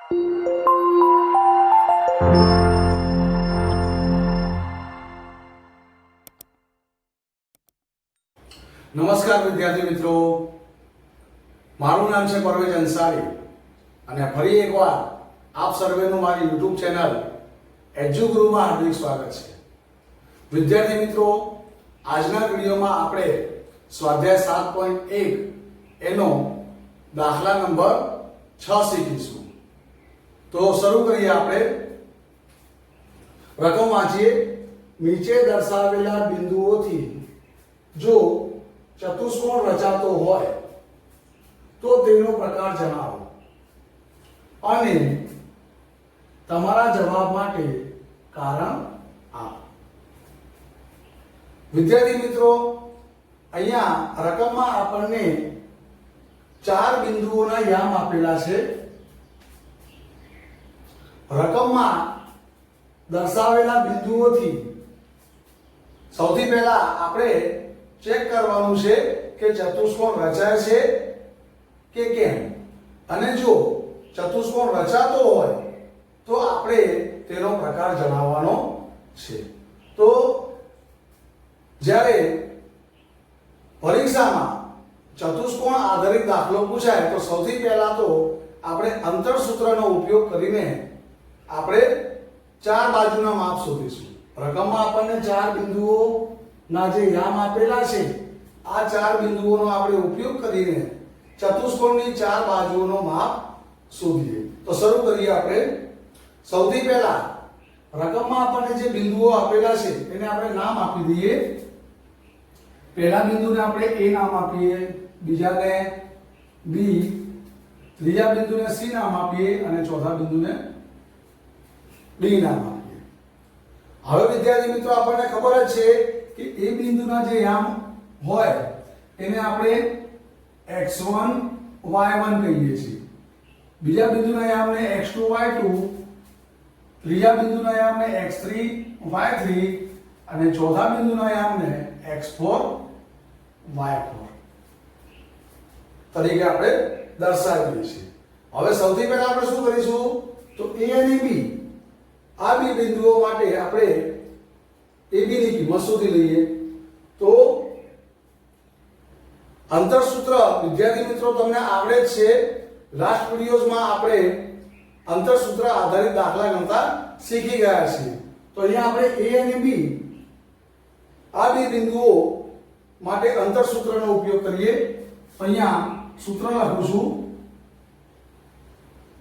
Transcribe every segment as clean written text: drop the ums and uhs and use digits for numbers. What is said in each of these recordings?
નમસ્કાર વિદ્યાર્થી મિત્રો, મારું નામ છે પરવેજ અંસારી અને ફરી એકવાર આપ સર્વેનું મારી YouTube ચેનલ એજ્યુગુરુમાં હાર્દિક સ્વાગત છે. વિદ્યાર્થી મિત્રો, આજના વિડીયોમાં આપણે સ્વાધ્યાય 7.1 એનો દાખલા નંબર 6 શીખીશું. તો શરૂ કરીએ. આપણે રકમ વાંચીએ. નીચે દર્શાવેલા બિંદુઓથી જો ચતુષ્કોણ રચાતો હોય તો તેનો પ્રકાર જણાવો અને તમારા જવાબ માટે કારણ આપો. વિદ્યાર્થી મિત્રો, અહીંયા રકમમાં આપણને 4 બિંદુઓના યામ આપેલા છે. રકમમાં દર્શાવેલા બિંદુઓથી સૌથી પહેલા આપણે ચેક કરવાનું છે કે ચતુષ્કોણ રચાય છે કે કેમ, અને જો ચતુષ્કોણ રચાતો હોય તો આપણે તેનો પ્રકાર જણાવવાનો છે. તો જ્યારે પરીક્ષામાં ચતુષ્કોણ આધારિત દાખલો પૂછાય તો સૌથી પહેલા તો આપણે અંતરસૂત્રનો ઉપયોગ કરીને આપણે 4 બાજુના માપ શોધીશું. રકમમાં આપણને 4 બિંદુઓ ના જે યામ આપેલા છે, આ 4 બિંદુઓનો આપણે ઉપયોગ કરીને ચતુષ્કોણની 4 બાજુઓનો માપ શોધીએ. તો શરૂ કરીએ. આપણે સૌથી પહેલા રકમમાં આપણને જે બિંદુઓ આપેલા છે એને આપણે નામ આપી દઈએ. પહેલા બિંદુને આપણે A નામ આપીએ, બીજાને B, ત્રીજા બિંદુને C નામ આપીએ અને ચોથા બિંદુને D નામ આપીએ. હવે વિદ્યાર્થી મિત્રો, આપણને ખબર જ છે કે એ બિંદુના જે યામ હોય એને આપણે x1 y1 કહીએ છીએ, બીજા બિંદુના યામને x2 y2, ત્રીજા બિંદુના યામને x3 y3 અને ચોથા બિંદુના યામને x4 y4 તરીકે આપણે દર્શાવીએ છીએ. હવે સૌથી પહેલા આપણે શું કરીશું તો a અને b આ બે બિંદુઓ માટે આપણે AB ની કિંમત શોધી લઈએ. તો અંતરસૂત્ર વિદ્યાર્થી મિત્રો તમને આવડે જ છે. લાસ્ટ વિડિયોઝમાં આપણે અંતરસૂત્ર આધારિત દાખલા ગણતા શીખી ગયા છીએ. તો અહીંયા આપણે A અને B આ બે બિંદુઓ માટે અંતરસૂત્રનો ઉપયોગ કરીએ. અહીંયા સૂત્ર લખું છું.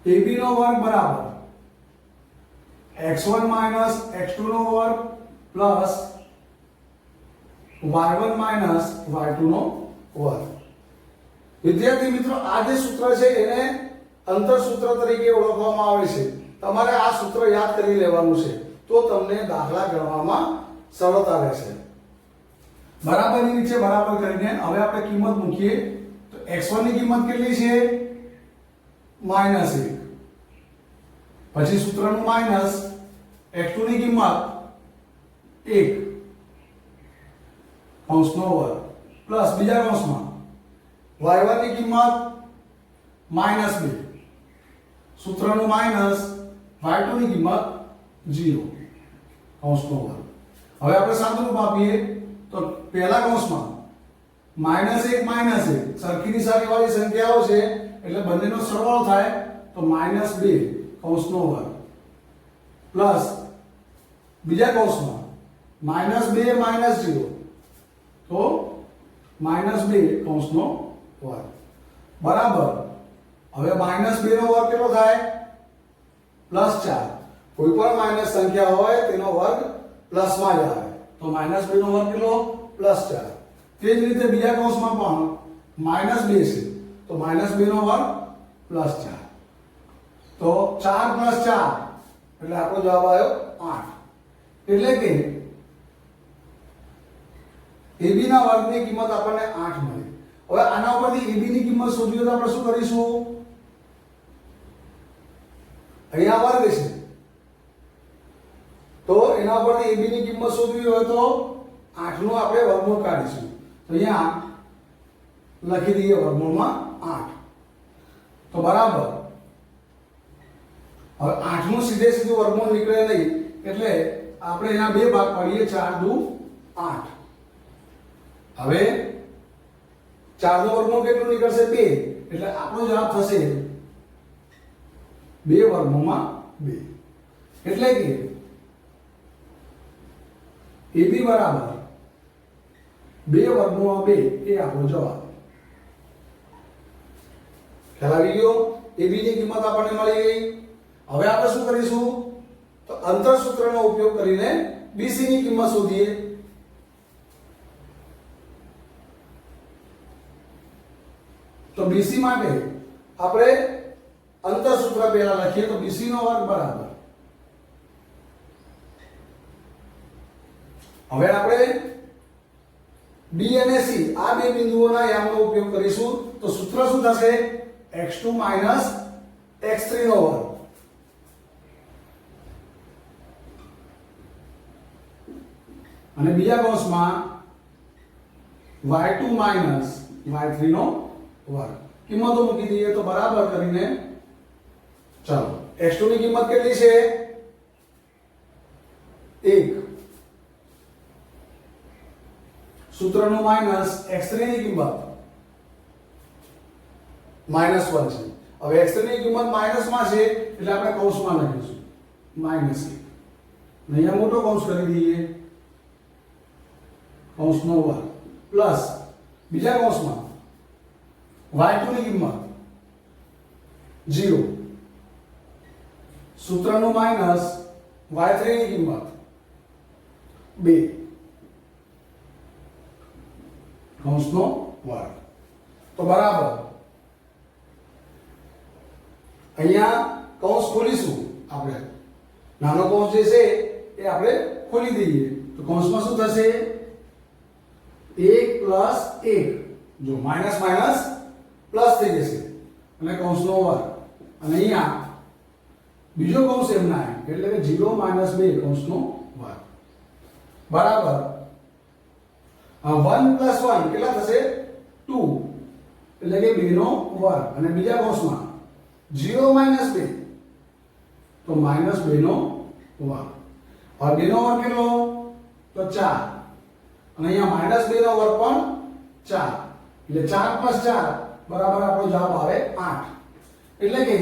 AB નો વર્ગ બરાબર x1 x2 નો વર્ગ પ્લસ y1 y2 નો વર્ગ. વિદ્યાર્થી મિત્રો, આ જે સૂત્ર છે એને અંતરસૂત્ર તરીકે ઓળખવામાં આવે છે. તમારે આ સૂત્ર યાદ કરી લેવાનું છે તો તમને દાખલા ગણવામાં સરળતા રહેશે. બરાબરની નીચે બરાબર કરીને હવે આપણે કિંમત મૂકીએ. તો x1 ની કિંમત કેટલી છે? -1. પછી સૂત્રનું માઈનસ x2 ની કિંમત 1 કૌંસનો વર્ગ પ્લસ બીજા કૌંસમાં y1 ની કિંમત -2, સૂત્રનું માઈનસ y2 ની કિંમત 0 કૌંસનો વર્ગ. હવે આપણે સાદુરૂપ આપીએ તો પહેલા કૌંસમાં -1 સરખી નિશાનીવાળી સંખ્યાઓ છે એટલે બંનેનો સરવાળો થાય તો -2 કૌંસનો વર્ગ પ્લસ બીજા કૌંસમાં -2 -0 તો -2 કૌંસનો વર્ગ બરાબર. હવે -2 નો વર્ગ કેટલો થાય? +4. કોઈ પણ માઈનસ સંખ્યા હોય તેનો વર્ગ પ્લસમાં જ આવે તો -2 નો વર્ગ કેટલો? +4. તે જ રીતે બીજા કૌંસમાં પણ -2 છે તો -2 નો વર્ગ +4. તો 4 + 4 એટલે આપણો જવાબ આવ્યો 8. એટલે કે AB ના વર્ગની કિંમત આપણને 8 મળી. હવે આના ઉપરથી AB ની કિંમત શોધવી તો આપણે શું કરીશું? અહીંયા વર્ગ છે તો એના ઉપરથી AB ની કિંમત શોધવી હોય તો 8 નું આપણે વર્ગમૂળ કાઢીશું. તો અહીંયા લખી દઈએ વર્ગમૂળમાં 8. તો બરાબર હવે 8 નું સીધે સીધું વર્ગમૂળ નીકળે નહીં એટલે આપણે એના બે ભાગ પાડીએ 4 દુ 8. હવે 4 નું વર્ગમૂળ કેટલું નીકળશે 2 એટલે આપણો જવાબ થશે 2 વર્ગમૂળમાં 2 એટલે કે AB બરાબર 2 વર્ગમૂળમાં 2 એ આપણો જવાબ. ખ્યાલ આવી ગયો? AB ની કિંમત આપણને મળી ગઈ. હવે આપણે શું કરીશું તો અંતર સૂત્રનો ઉપયોગ કરીને BC ની કિંમત શોધીએ. તો BC માટે આપણે અંતર સૂત્ર પહેલા લખીએ તો BC નો વર્ગ બરાબર. હવે આપણે D અને C આ બે બિંદુઓના યામનો ઉપયોગ કરીશું તો સૂત્ર શું થશે x2 x3 નો વર્ગ. અને બીજા કૌંસમાં y2 y3 નો વર્ગ. કિંમતો મૂકી દઈએ તો બરાબર કરીને ચાલો x2 ની કિંમત કેટલી છે 1. સૂત્રનો માઈનસ x3 ની કિંમત -1 છે. હવે x3 ની કિંમત માઈનસમાં છે એટલે આપણે કૌંસમાં લખીશું -1. અહીંયા મોટો કૌંસ કરી દઈએ કૌંસનો વર્ગ પ્લસ બીજા કૌંસમાં y2 ની કિંમત 0. સૂત્રનો માઈનસ y3 ની કિંમત 2 કૌંસનો વર્ગ. તો બરાબર અહીંયા કૌંસ ખોલીશું આપણે. નાનો કૌંસ જે છે એ આપણે ખોલી દઈએ તો કૌંસમાં શું થશે 1 પ્લસ 1 જો માઈનસ માઈનસ પ્લસ થઈ જશે અને કૌંસનો વર્ગ. અને અહીંયા બીજો કૌંસ એમના એટલે કે 0 - 2 કૌંસનો વર્ગ બરાબર 1 + 1 કેટલા થશે 2 એટલે કે 2 નો વર્ગ. અને બીજા કૌંસમાં 0 - 2 તો -2 નો વર્ગ. હવે 2 નો વર્ગ કેટલો તો 4 અને અહીંયા -2 નો વર્ગ પણ 4 એટલે 4 + 4 બરાબર આપણો જવાબ આવે 8. એટલે કે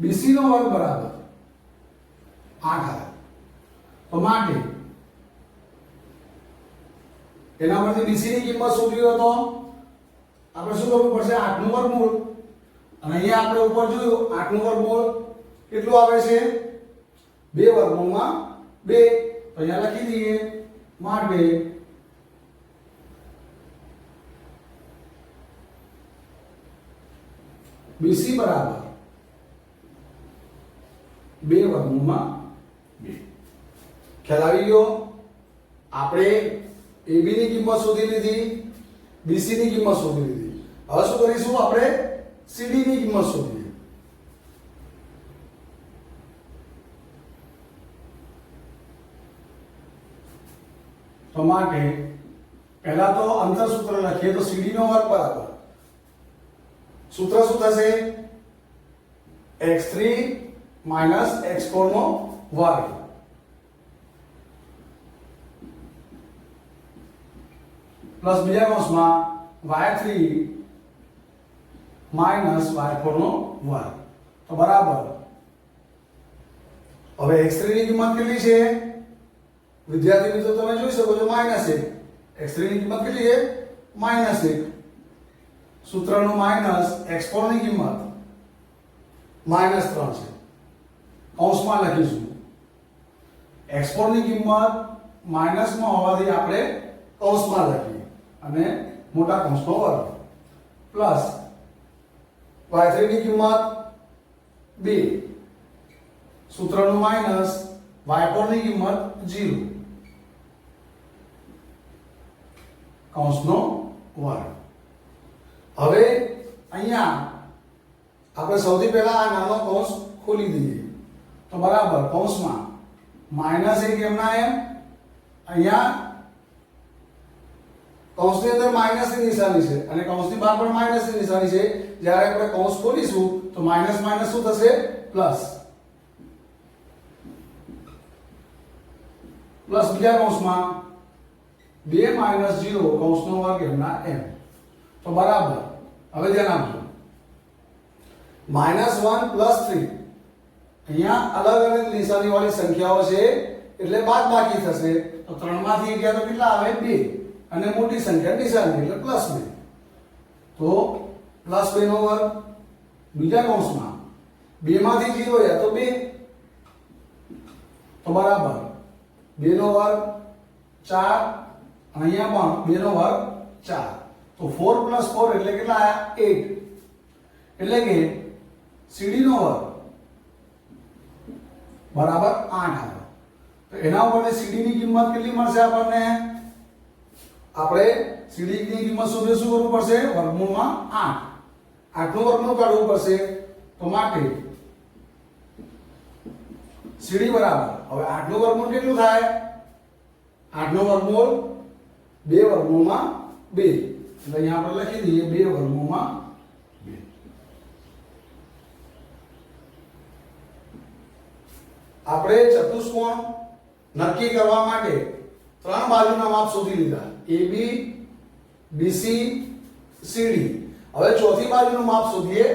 BC નો વર્ગ બરાબર 8 આવે. તો માટે એના પરથી BC ની કિંમત શોધવી હોય તો આપણે શું કરવું પડશે 8 નું વર્ગમૂળ. અને અહીંયા આપણે ઉપર જોયું 8 નું વર્ગમૂળ કેટલું આવે છે 2 વર્ગમૂળમાં 2. તો અહીંયા લખી દઈએ માટે BC બરાબર 2 વર્ગમૂળમાં 2. ખ્યાલ આવી ગયો? આપણે AB ની કિંમત શોધી લીધી, BC ની કિંમત શોધી લીધી. હવે શું કરીશું આપણે CD ની કિંમત શોધીએ. તો માટે પહેલા તો અંતર સૂત્ર લખીએ તો CD નો વર્ગ બરાબર સૂત્ર શું થશે x3 - x4 નો વર્ગ પ્લસ બીજા કૌંસમાં y3 - y4 નો વર્ગ. તો બરાબર હવે x3 ની કિંમત કેટલી છે વિદ્યાર્થી મિત્રો તમે જોઈ શકો છો -1. x3 ની કિંમત કેટલી છે -1. સૂત્રનો માઈનસ x4 ની કિંમત -3 છે. કૌંસમાં લખીશું x4 ની કિંમત માઈનસમાં હોવાથી આપણે કૌંસમાં લખીએ અને મોટા કૌંસનો વર્ગ પ્લસ y3 ની કિંમત 2. સૂત્રનું માઈનસ y4 ની કિંમત 0 કૌંસનો વર્ગ. હવે અહીંયા આપણે સૌથી પહેલા આ નાનો કૌંસ ખોલી દઈએ તો બરાબર કૌંસમાં -1 એમના એમ અહીંયા કૌંસની અંદર માઈનસની નિશાની છે અને કૌંસની બહાર પણ માઈનસની નિશાની છે. જ્યારે આપણે કૌંસ ખોલીશું તો માઈનસ માઈનસ શું થશે પ્લસ પ્લસ બીજા કૌંસમાં 2 માઇનસ 0 કૌંસનો વર્ગ એમના એમ. તો બરાબર. હવે ધ્યાન આપજો. -1 પ્લસ 3 અહીંયા અલગ અલગ નિશાની વાળી સંખ્યાઓ છે એટલે બાદબાકી થશે. તો 3 માંથી 1 તો કેટલા આવે? 2. અને મોટી સંખ્યા નિશાની એટલે પ્લસ 2. તો પ્લસ 2 નો વર્ગ બીજા કૌંસમાં 2 માંથી 0 જાય તો 2. તો બરાબર 2 નો વર્ગ 4. અહીંયા પણ 2 નો વર્ગ 4. તો 4 પ્લસ 4 એટલે કેટલા આયા? 8. એટલે કે સીડી નો વર્ગ બરાબર 8 આવે. તો એના ઉપરથી સીડી ની કિંમત કેટલી મળશે આપણને? આપણે સીડી ની કિંમત શોધે શું કરવું પડશે? વર્ગમૂળમાં 8. 8 નું વર્ગમૂળ કાઢવું પડશે. તો માટે સીડી બરાબર, હવે 8 નું વર્ગમૂળ કેટલું થાય? 8 નું વર્ગમૂળ 2 વર્ગમૂળમાં 2. એટલે અહીંયા આપણે લખી દઈએ 2 વર્ગમૂળમાં 2. આપણે ચતુષ્કોણ નક્કી કરવા માટે 3 બાજુના માપ શોધી લીધા: AB, BC, CD. હવે ચોથી બાજુનું માપ શોધીએ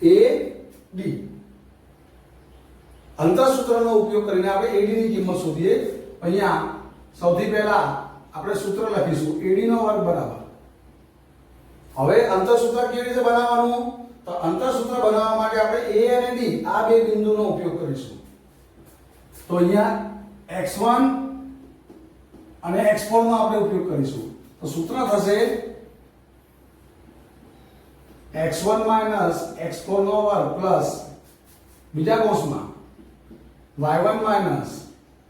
AD. અંતર સૂત્રનો ઉપયોગ કરીને આપણે AD ની કિંમત શોધીએ. અહીંયા સૌથી પહેલા આપણે સૂત્ર લખીશું AD નો વર્ગ બરાબર. હવે અંતર સૂત્ર કેવી રીતે બનાવવાનું? તો અંતર સૂત્ર બનાવવા માટે આપણે A અને D આ બે બિંદુનો ઉપયોગ કરીશું. તો અહીંયા x1 અને x4 નો આપણે ઉપયોગ કરીશું. તો સૂત્ર થશે x1 x4 નો વર્ગ પ્લસ બીજા કૌંસમાં y1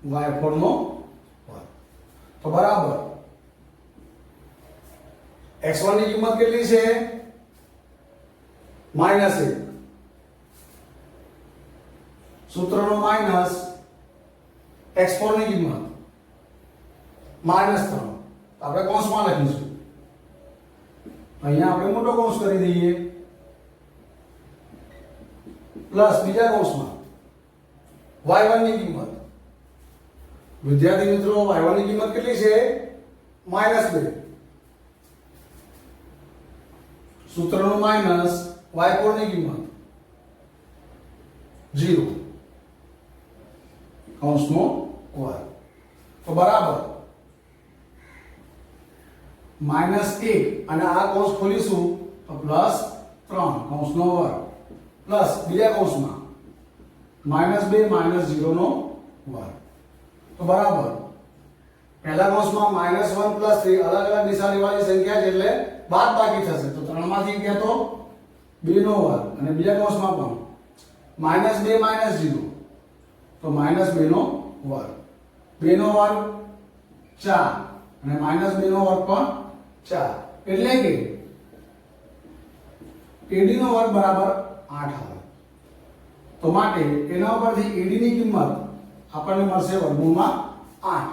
y4 નો વર્ગ. તો બરાબર x1 ની કિંમત કેટલી છે? -1. સૂત્રનો માઈનસ x4 ની કિંમત -3. આપણે કૌંસમાં લખીશું. અહીંયા આપણે મોટો કૌંસ કરી દઈએ પ્લસ બીજા કૌંસમાં y1 ની કિંમત. વિદ્યાર્થી મિત્રો, y1 ની કિંમત કેટલી છે? -2. સૂત્રનો માઈનસ y4 ની કિંમત 0 કૌંસનો વર્ગ. તો બરાબર -1 અને આ કૌંસ ખોલીશું તો +3 કૌંસનો વર્ગ પ્લસ બીજા કૌંસમાં -2 -0 નો વર્ગ. તો બરાબર પહેલા કૌંસમાં -1 + 3 અલગ અલગ નિશાની વાળી સંખ્યા છે એટલે બાદબાકી થશે. તો 3 માંથી 1 તો 2 નો વર્ગ અને બીજા કૌંસમાં પણ -2 -0 તો -2 નો વર્ગ. 2 નો વર્ગ 4 અને -2 નો વર્ગ પણ 4. એટલે કે AD નો વર્ગ બરાબર 8 આવે. તો માટે એના ઉપરથી AD ની કિંમત આપણને મળશે વર્ગમૂળમાં 8.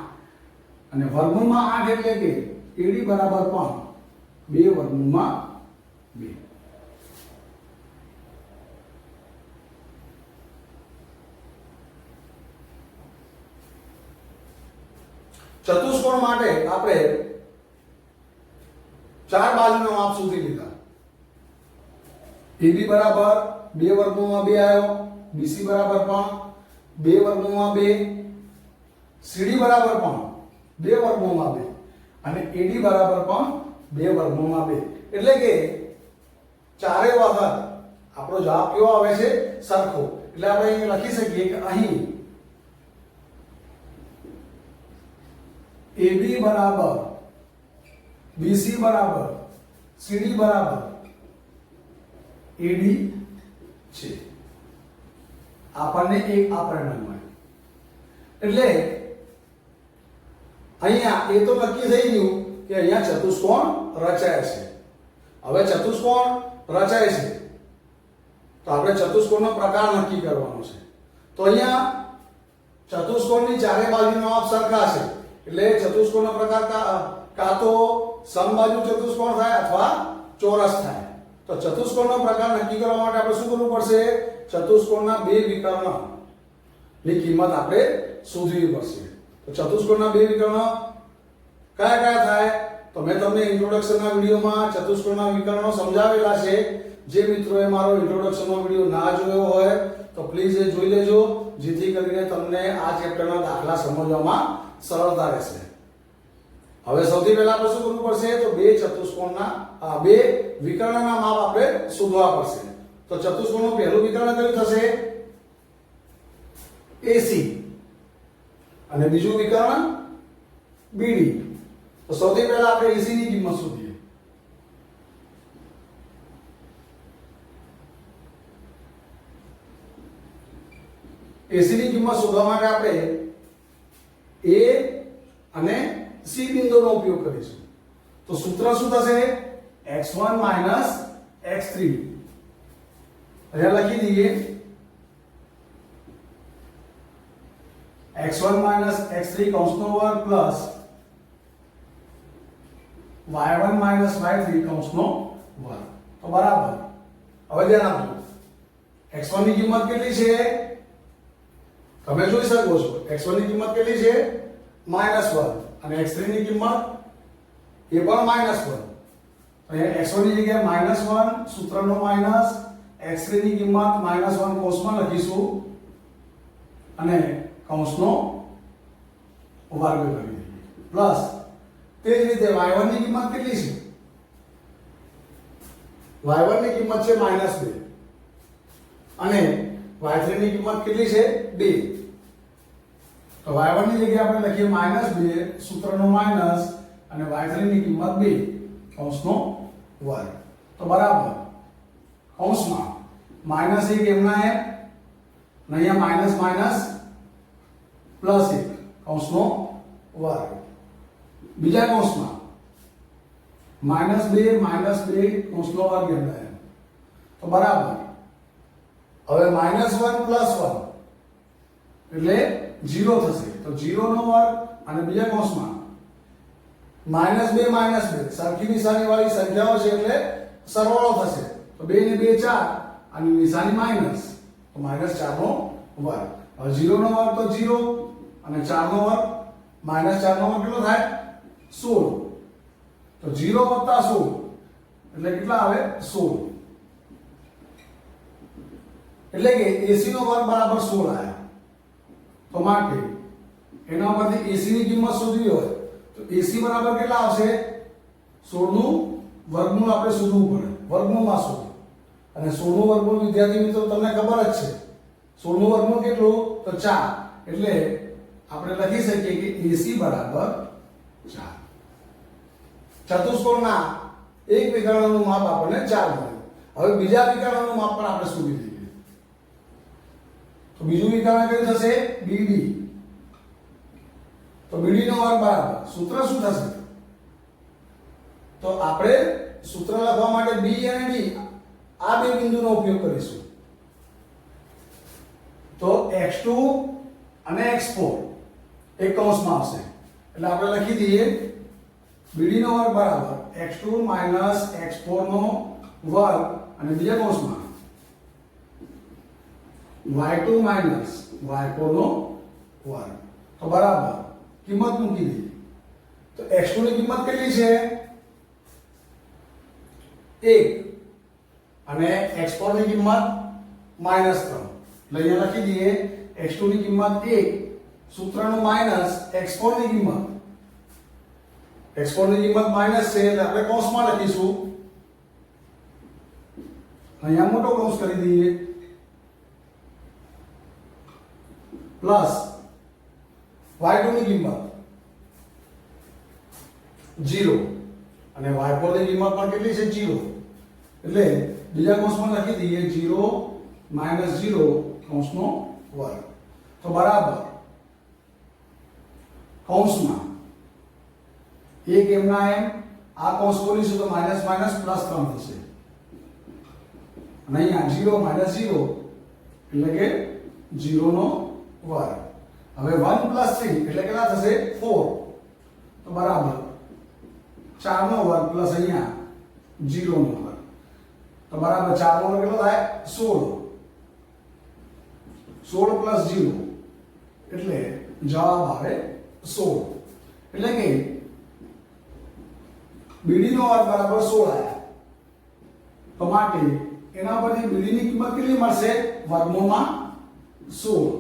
અને વર્ગમૂળમાં 8 એટલે કે AD બરાબર પણ 2 વર્ગમૂળમાં 2. ચતુષ્કોણ માટે આપણે 4 બાજુના માપ શોધી લીધા. AB બરાબર 2 વર્ગમૂળમાં 2 આવ્યો, BC બરાબર પણ 2 વર્ગમૂળમાં 2, CD બરાબર પણ 2 વર્ગમૂળમાં 2 અને AD બરાબર પણ 2 વર્ગમૂળમાં 2. એટલે કે ચારે વખત આપણો જવાબ કેવો આવે છે? સરખો. એટલે આપણે અહીં લખી શકીએ કે અહીં AB બરાબર BC બરાબર CD બરાબર AD છે. આપણને એક આ પરિણામ મળ્યું. એટલે અહીંયા એ તો નક્કી થઈ ગયું કે અહીંયા ચતુષ્કોણ રચાય છે. હવે ચતુષ્કોણ રચાય છે તો આપણે ચતુષ્કોણનો પ્રકાર નક્કી કરવાનો છે. તો અહીંયા ચતુષ્કોણની ચારે બાજુનો માપ સરખા છે. એટલે ચતુષ્કોણનો પ્રકાર કાં તો સમબાજુ ચતુષ્કોણ થાય અથવા ચોરસ થાય. તો ચતુષ્કોણનો પ્રકાર નક્કી કરવા માટે આપણે શું કરવું પડશે? ચતુષ્કોણના બે વિકર્ણ ની કિંમત આપણે શોધવી પડશે. તો ચતુષ્કોણના બે વિકર્ણ કયા કયા થાય? તો મેં તમને ઇન્ટ્રોડક્શનના વિડીયોમાં ચતુષ્કોણના વિકર્ણો સમજાવેલા છે. જે મિત્રોએ મારો ઇન્ટ્રોડક્શનનો વિડીયો ના જોયો હોય તો પ્લીઝ એ જોઈ લેજો, જેથી કરીને તમને આ ચેપ્ટરના દાખલા સમજવામાં સરળતા રહેશે. હવે સૌથી પહેલા આપણે શું કરવું પડશે? તો બે ચતુષ્કોણના બે વિકર્ણના માપ આપણે શોધવા પડશે. તો ચતુષ્કોણનું પહેલું વિકર્ણ કયું થશે? AC. અને બીજું વિકર્ણ BD. તો સૌથી પહેલા આપણે AC ની કિંમત શોધીએ. AC ની કિંમત શોધવા માટે આપણે A અને C બિંદુનો ઉપયોગ કરીશું. તો સૂત્ર શું થશે? x1 x3. અહીંયા લખી દઈએ x1 x3 કૌંસનો વર્ગ પ્લસ y1 y3 કૌંસનો વર્ગ. તો બરાબર. હવે ધ્યાન આપજો, x1 ની કિંમત કેટલી છે? તમે જોઈ શકો છો x1 ની કિંમત કેટલી છે? -1. અને x3 ની કિંમત એ પણ -1. અહીંયા x1 ની જગ્યાએ -1 સૂત્રનો માઈનસ, x3 ની કિંમત -1 કૌંસમાં લખીશું અને કૌંસનો વર્ગ કરી દઈએ પ્લસ તે જ રીતે y1 ની કિંમત કેટલી છે? y1 ની કિંમત છે -2 અને y3 ની કિંમત કેટલી છે? 2. તો y1 ની જગ્યાએ આપણે લખીએ -2 સૂત્રનો માઈનસ અને y3 ની કિંમત 2 કૌંસનો વર્ગ. તો બરાબર કૌંસમાં -1 એમના એમ, અહીંયા માઈનસ માઈનસ +1 કૌંસનો વર્ગ. બીજા કૌંસમાં -2 કૌંસનો વર્ગ એમના એમ. તો બરાબર. હવે -1 + 1 એટલે 0 થશે. તો 0 નો વર્ગ અને બીજા કૌંસમાં -2 સરખી નિશાની વાળી સંખ્યાઓ છે એટલે સરવાળો થશે. તો 2 ને 2 4 અને નિશાની માઈનસ, તો -4 નો વર્ગ. હવે 0 નો વર્ગ તો 0 અને 4 નો વર્ગ -4 નો વર્ગ કેટલો થાય? 16. તો 0 + 16 એટલે કેટલા આવે? 16. એટલે કે AC નો વર્ગ બરાબર 16 આયા. તો માટે એના પરથી AC ની કિંમત શોધવી હોય તો AC બરાબર કેટલા આવશે? 16 નું વર્ગમૂળ આપણે શોધવું પડે. વર્ગમૂળમાં શોધો. અને 16 નું વર્ગમૂળ વિદ્યાર્થી મિત્રો તમને ખબર જ છે. 16 નું વર્ગમૂળ કેટલું? તો 4. એટલે આપણે લખી શકીએ કે AC બરાબર 4. ચતુષ્કોણના એક વિકર્ણનું માપ આપણને 4 મળ્યું. હવે બીજા વિકર્ણનું માપ પણ આપણે શોધી લઈએ. તો બીજું વિકર્ણ કયું થશે? BD. તો BD નો વર્ગ બરાબર સૂત્ર શું થશે? તો આપણે સૂત્ર લખવા માટે B અને D આ બે બિંદુનો ઉપયોગ કરીશું. તો x2 અને x4 એક કૌંસમાં આવશે. એટલે આપણે લખી દઈએ BD નો વર્ગ બરાબર x2 x4 નો વર્ગ અને બીજા કૌંસમાં y2 y4 નો વર્ગ. તો બરાબર કિંમત મૂકી દઈએ. તો x2 ની કિંમત કેટલી છે? 1 અને x4 ની કિંમત -3. એટલે અહીંયા લખી દઈએ x2 ની કિંમત 1 સૂત્રનું માઈનસ x4 ની કિંમત. x4 ની કિંમત માઈનસ છે એટલે આપણે કૌંસમાં લખીશું. અહીંયા મોટો કૌંસ કરી દઈએ પ્લસ y2 ની કિંમત 0 અને y4 ની કિંમત પણ કેટલી છે? 0. એટલે બીજા કૌંસમાં લખી દઈએ 0 - 0 કૌંસનો વર્ગ. તો બરાબર કૌંસમાં 1 એમના એમ, આ કૌંસ ખોલીશું તો માઈનસ માઈનસ પ્લસ 3 થશે. અને અહીંયા 0 - 0 એટલે કે 0 નો વર્ગ. હવે 1 + 3 એટલે કેટલા થશે? 4. તો બરાબર 4 નો વર્ગ પ્લસ અહીંયા 0 નો વર્ગ. તો બરાબર 4 નો વર્ગ કેટલો થાય? 16. 16 + 0 એટલે જવાબ આવે 16. એટલે કે BD નો વર્ગ બરાબર 16 આયા. તો માટે એના પરથી BD ની કિંમત કેટલી મળશે? વર્ગમૂળમાં 16.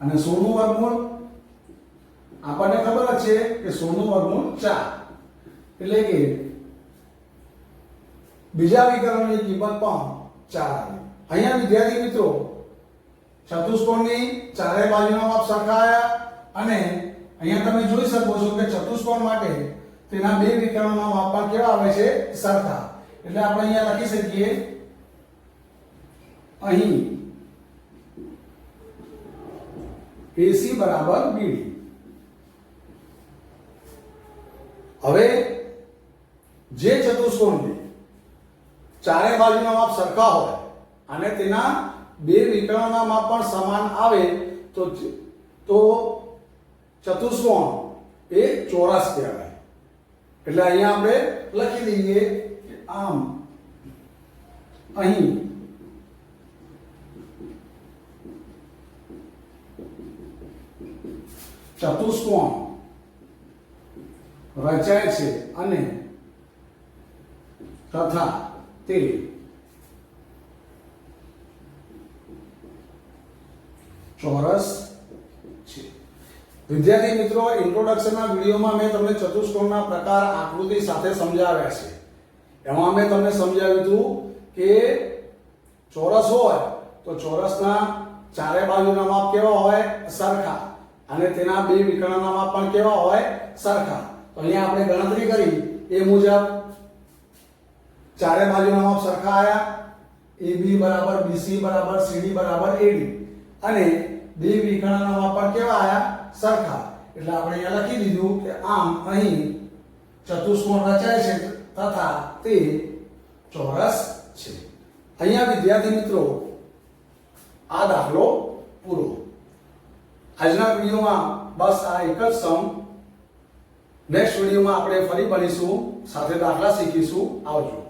અને 16 નું વર્ગમૂળ આપણને ખબર જ છે કે 16 નું વર્ગમૂળ 4. એટલે કે બીજા વિકર્ણની કિંમત પણ 4 આવી. અહીંયા વિદ્યાર્થી મિત્રો ચતુષ્કોણની ચારે બાજુના માપ સરખા આવ્યા અને અહીંયા તમે જોઈ શકો છો કે ચતુષ્કોણ માટે તેના બે વિકર્ણના માપ પણ કેવા આવે છે? સરખા. એટલે આપણે અહીંયા લખી શકીએ અહીં AC બરાબર BD. હવે જે ચતુષ્કોણની ચારે બાજુના માપ સરખા હોય અને તેના બે વિકર્ણના માપ પણ સમાન આવે તો ચતુષ્કોણ એ ચોરસ કહેવાય. એટલે અહીંયા આપણે લખી દઈએ કે આમ અહીં ચતુષ્કોણ રચાય છે અને તથા તે ચોરસ છે. વિદ્યાર્થી મિત્રો, ઇન્ટ્રોડક્શનના વિડિયોમાં મેં તમને ચતુષ્કોણના પ્રકાર આકૃતિ સાથે સમજાવ્યા છે. એમાં મેં તમને સમજાવ્યું હતું કે ચોરસ હોય તો ચોરસના ચારે બાજુના માપ કેવા હોય? સરખા. અને તેના બે વિકર્ણના માપ પણ કેવા હોય? સરખા. તો અહીંયા આપણે ગણતરી કરી એ મુજબ ચારે બાજુના માપ સરખા આયા. AB બરાબર BC બરાબર CD બરાબર AD. અને બે વિકર્ણના માપ પણ કેવા આયા? સરખા. એટલે આપણે અહીંયા લખી દીધું કે આમ અહીં ચતુષ્કોણ રચાય છે તથા તે ચોરસ છે. અહીંયા વિદ્યાર્થી મિત્રો આ દાખલો પૂરો. આજના વિડીયોમાં બસ આ એક જ સમ. નેક્સ્ટ વિડીયોમાં આપણે ફરી ભણીશું, સાથે દાખલા શીખીશું. આવજો.